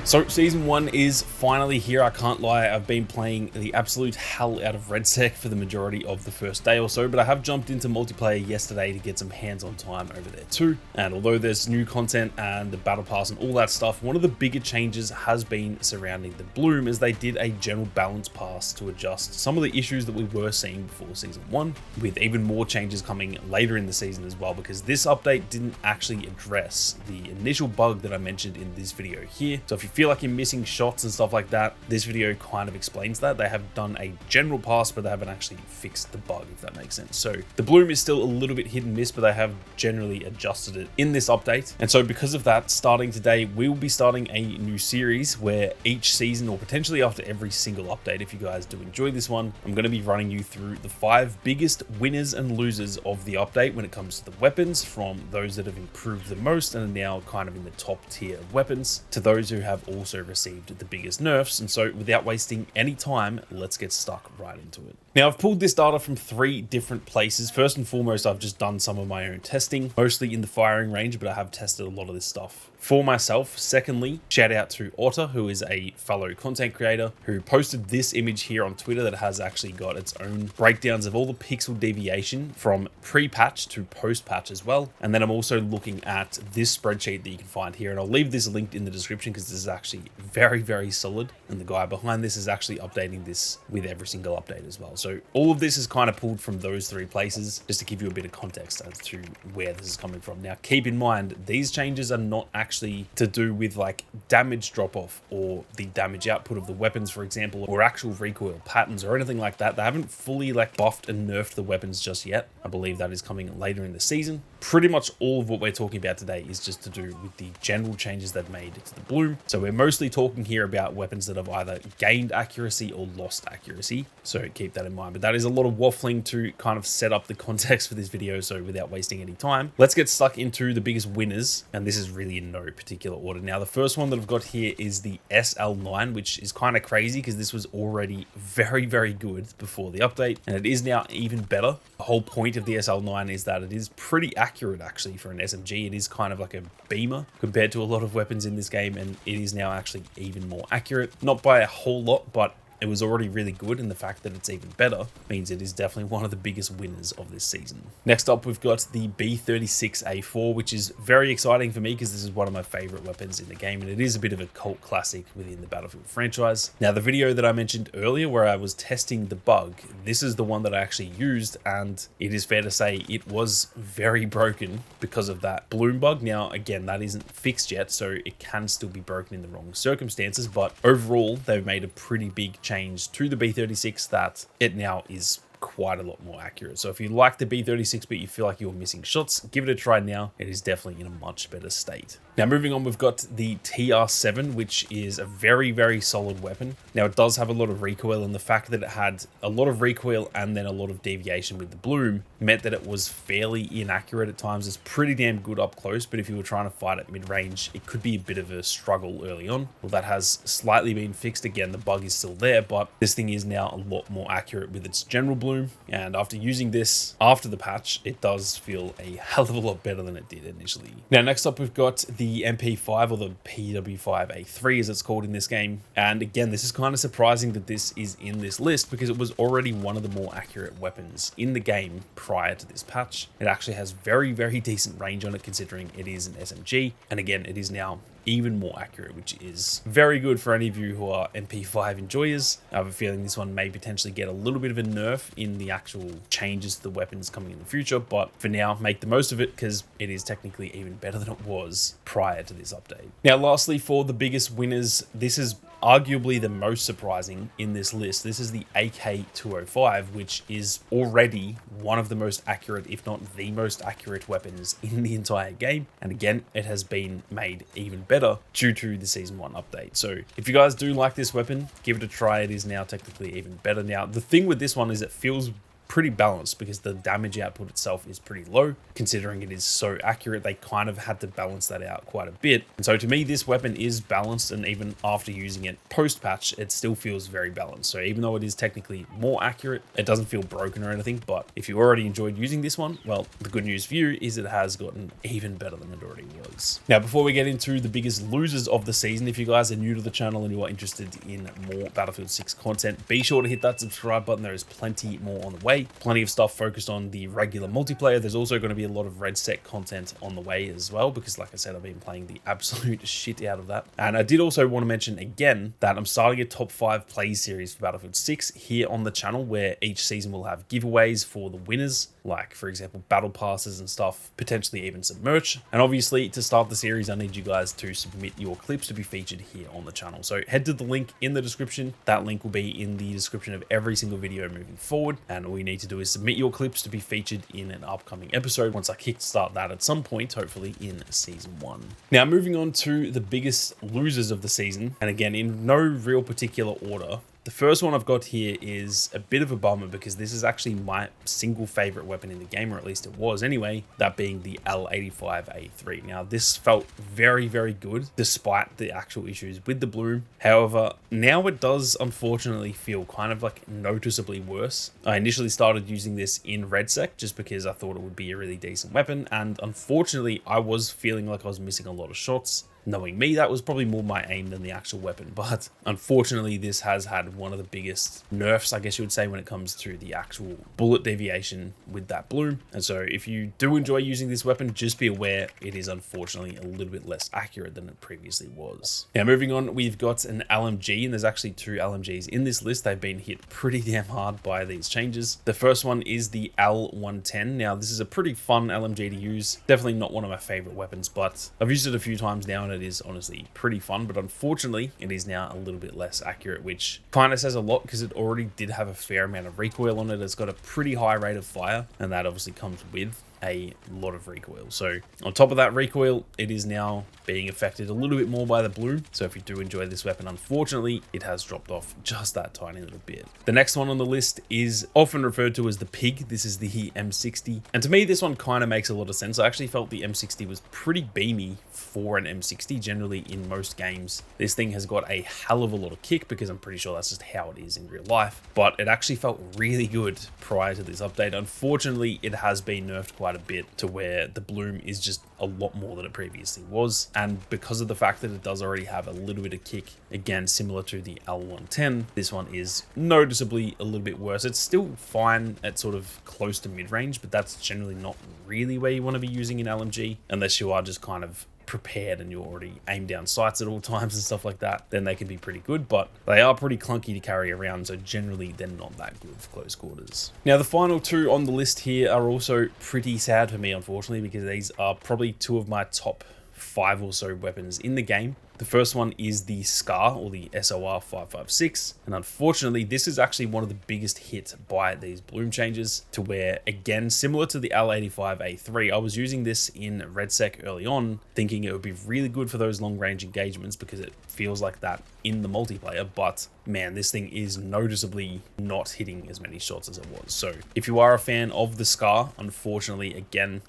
So Season 1 is finally here, I can't lie. I've been playing the absolute hell out of RedSec for the majority of the first day or so, but I have jumped into multiplayer yesterday to get some hands-on time over there too. And although there's new content and the battle pass and all that stuff, one of the bigger changes has been surrounding the Bloom, as they did a general balance pass to adjust some of the issues that we were seeing before Season 1, with even more changes coming later in the season as well, because this update didn't actually address the initial bug that I mentioned in this video here. So if you feel like you're missing shots and stuff like that, this video kind of explains that. They have done a general pass, but they haven't actually fixed the bug, if that makes sense. So the Bloom is still a little bit hit and miss, but they have generally adjusted it in this update. And so because of that, starting today, we will be starting a new series where each season, or potentially after every single update, if you guys do enjoy this one, I'm going to be running you through the 5 biggest winners and losers of the update when it comes to the weapons, from those that have improved the most and are now kind of in the top tier of weapons, to those who have also received the biggest nerfs. And so without wasting any time, let's get stuck right into it. Now, I've pulled this data from 3 different places. First and foremost, I've just done some of my own testing, mostly in the firing range, but I have tested a lot of this stuff for myself. Secondly, shout out to Otter, who is a fellow content creator who posted this image here on Twitter that has actually got its own breakdowns of all the pixel deviation from pre-patch to post-patch as well. And then I'm also looking at this spreadsheet that you can find here, and I'll leave this linked in the description because this is actually very, very solid. And the guy behind this is actually updating this with every single update as well. So all of this is kind of pulled from those 3 places, just to give you a bit of context as to where this is coming from. Now, keep in mind, these changes are not actually to do with like damage drop off or the damage output of the weapons, for example, or actual recoil patterns or anything like that. They haven't fully like buffed and nerfed the weapons just yet. I believe that is coming later in the season. Pretty much all of what we're talking about today is just to do with the general changes they've made to the Bloom. So we're mostly talking here about weapons that have either gained accuracy or lost accuracy. So keep that in mind. But that is a lot of waffling to kind of set up the context for this video. So without wasting any time, let's get stuck into the biggest winners. And this is really in no particular order. Now, the first one that I've got here is the SL9, which is kind of crazy because this was already very, very good before the update, and it is now even better. The whole point of the SL9 is that it is pretty accurate actually for an SMG. It is kind of like a beamer compared to a lot of weapons in this game, and it is now actually even more accurate. Not by a whole lot, but it was already really good, and the fact that it's even better means it is definitely one of the biggest winners of this season. Next up, we've got the B36A4, which is very exciting for me because this is one of my favorite weapons in the game, and it is a bit of a cult classic within the Battlefield franchise. Now, the video that I mentioned earlier where I was testing the bug, this is the one that I actually used, and it is fair to say it was very broken because of that Bloom bug. Now, again, that isn't fixed yet, so it can still be broken in the wrong circumstances, but overall, they've made a pretty big change to the B36 that it now is quite a lot more accurate. So if you like the B36 but you feel like you're missing shots, give it a try now. It is definitely in a much better state. Now, moving on, we've got the TR7, which is a very, very solid weapon. Now, it does have a lot of recoil, and the fact that it had a lot of recoil and then a lot of deviation with the Bloom meant that it was fairly inaccurate at times. It's pretty damn good up close, but if you were trying to fight at mid-range, it could be a bit of a struggle early on. Well, that has slightly been fixed. Again, the bug is still there, but this thing is now a lot more accurate with its general Bloom. And after using this after the patch, it does feel a hell of a lot better than it did initially. Now, next up, we've got the MP5, or the PW5A3 as it's called in this game. And again, this is kind of surprising that this is in this list because it was already one of the more accurate weapons in the game prior to this patch. It actually has very, very decent range on it considering it is an SMG. And again, it is now even more accurate, which is very good for any of you who are MP5 enjoyers. I have a feeling this one may potentially get a little bit of a nerf in the actual changes to the weapons coming in the future, but for now, make the most of it because it is technically even better than it was prior to this update. Now, lastly, for the biggest winners, this is arguably the most surprising in this list. This is the AK-205, which is already one of the most accurate, if not the most accurate weapons in the entire game. And again, it has been made even better due to the Season 1 update. So if you guys do like this weapon, give it a try. It is now technically even better. Now, the thing with this one is it feels pretty balanced because the damage output itself is pretty low. Considering it is so accurate, they kind of had to balance that out quite a bit. And so to me, this weapon is balanced, and even after using it post-patch, it still feels very balanced. So even though it is technically more accurate, it doesn't feel broken or anything. But if you already enjoyed using this one, well, the good news for you is it has gotten even better than it already was. Now, before we get into the biggest losers of the season, if you guys are new to the channel and you are interested in more Battlefield 6 content, be sure to hit that subscribe button. There is plenty more on the way. Plenty of stuff focused on the regular multiplayer. There's also going to be a lot of RedSec content on the way as well, because like I said, I've been playing the absolute shit out of that. And I did also want to mention again that I'm starting a top 5 plays series for Battlefield 6 here on the channel, where each season will have giveaways for the winners, like for example battle passes and stuff, potentially even some merch. And obviously to start the series, I need you guys to submit your clips to be featured here on the channel. So head to the link in the description. That link will be in the description of every single video moving forward, and all you need to do is submit your clips to be featured in an upcoming episode once I kickstart that at some point, hopefully in season 1. Now moving on to the biggest losers of the season, and again in no real particular order. The first one I've got here is a bit of a bummer because this is actually my single favorite weapon in the game, or at least it was anyway, that being the L85A3. Now this felt very, very good despite the actual issues with the bloom. However, now it does unfortunately feel kind of like noticeably worse. I initially started using this in RedSec just because I thought it would be a really decent weapon, and unfortunately I was feeling like I was missing a lot of shots. Knowing me, that was probably more my aim than the actual weapon, but unfortunately this has had one of the biggest nerfs, I guess you would say, when it comes to the actual bullet deviation with that bloom. And so if you do enjoy using this weapon, just be aware it is unfortunately a little bit less accurate than it previously was. Now moving on, we've got an LMG, and there's actually 2 LMGs in this list. They've been hit pretty damn hard by these changes. The first one is the L110. Now this is a pretty fun LMG to use, definitely not one of my favorite weapons, but I've used it a few times now and it is honestly pretty fun. But unfortunately it is now a little bit less accurate, which kind of says a lot because it already did have a fair amount of recoil on it. It's got a pretty high rate of fire, and that obviously comes with a lot of recoil. So on top of that recoil, it is now being affected a little bit more by the bloom. So if you do enjoy this weapon, unfortunately it has dropped off just that tiny little bit. The next one on the list is often referred to as the Pig. This is the M60, and to me this one kind of makes a lot of sense. I actually felt the M60 was pretty beamy for an M60. Generally in most games this thing has got a hell of a lot of kick, because I'm pretty sure that's just how it is in real life, but it actually felt really good prior to this update. Unfortunately it has been nerfed quite a bit to where the bloom is just a lot more than it previously was, and because of the fact that it does already have a little bit of kick, again similar to the L110, this one is noticeably a little bit worse. It's still fine at sort of close to mid-range, but that's generally not really where you want to be using an LMG unless you are just kind of prepared and you already aim down sights at all times and stuff like that. Then they can be pretty good, but they are pretty clunky to carry around, so generally they're not that good for close quarters. Now the final 2 on the list here are also pretty sad for me, unfortunately, because these are probably 2 of my top 5 or so weapons in the game. The first one is the SCAR, or the SOR 556, and unfortunately this is actually one of the biggest hits by these bloom changes, to where, again, similar to the L85A3, I was using this in RedSec early on, thinking it would be really good for those long range engagements because it feels like that in the multiplayer, but man, this thing is noticeably not hitting as many shots as it was. So if you are a fan of the SCAR, unfortunately, again,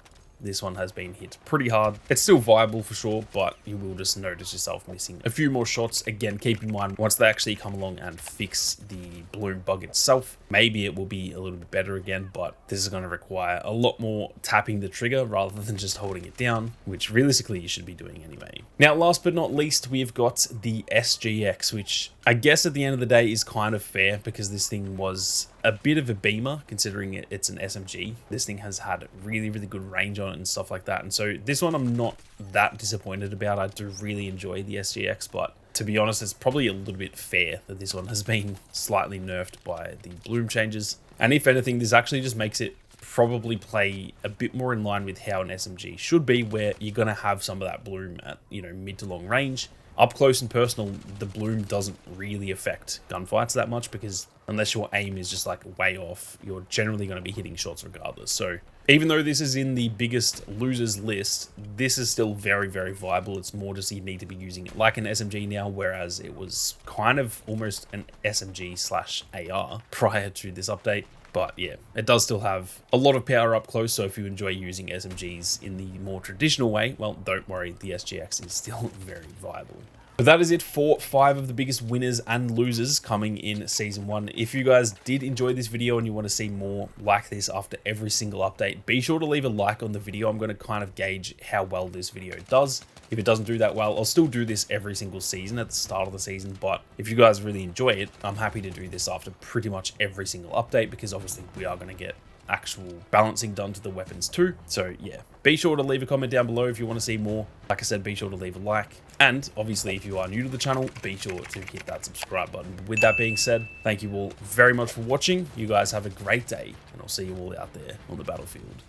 this one has been hit pretty hard. It's still viable for sure, but you will just notice yourself missing a few more shots. Again, keep in mind, once they actually come along and fix the bloom bug itself, maybe it will be a little bit better again, but this is going to require a lot more tapping the trigger rather than just holding it down, which realistically you should be doing anyway. Now, last but not least, we've got the SGX, which I guess at the end of the day is kind of fair because this thing was a bit of a beamer considering it's an SMG. This thing has had really, really good range on it and stuff like that. And so this one I'm not that disappointed about. I do really enjoy the SGX, but to be honest, it's probably a little bit fair that this one has been slightly nerfed by the bloom changes. And if anything, this actually just makes it probably play a bit more in line with how an SMG should be, where you're going to have some of that bloom at, you know, mid to long range. Up close and personal, the bloom doesn't really affect gunfights that much because unless your aim is just like way off, you're generally going to be hitting shots regardless. So even though this is in the biggest losers list, this is still very, very viable. It's more just you need to be using it like an SMG now, whereas it was kind of almost an SMG/AR prior to this update. But yeah, it does still have a lot of power up close, so if you enjoy using SMGs in the more traditional way, well, don't worry, the SGX is still very viable. But that is it for 5 of the biggest winners and losers coming in Season 1. If you guys did enjoy this video and you want to see more like this after every single update, be sure to leave a like on the video. I'm going to kind of gauge how well this video does. If it doesn't do that well, I'll still do this every single season at the start of the season. But if you guys really enjoy it, I'm happy to do this after pretty much every single update, because obviously we are going to get actual balancing done to the weapons too. So yeah, be sure to leave a comment down below if you want to see more. Like I said, be sure to leave a like, and obviously if you are new to the channel, be sure to hit that subscribe button. With that being said, thank you all very much for watching. You guys have a great day, and I'll see you all out there on the battlefield.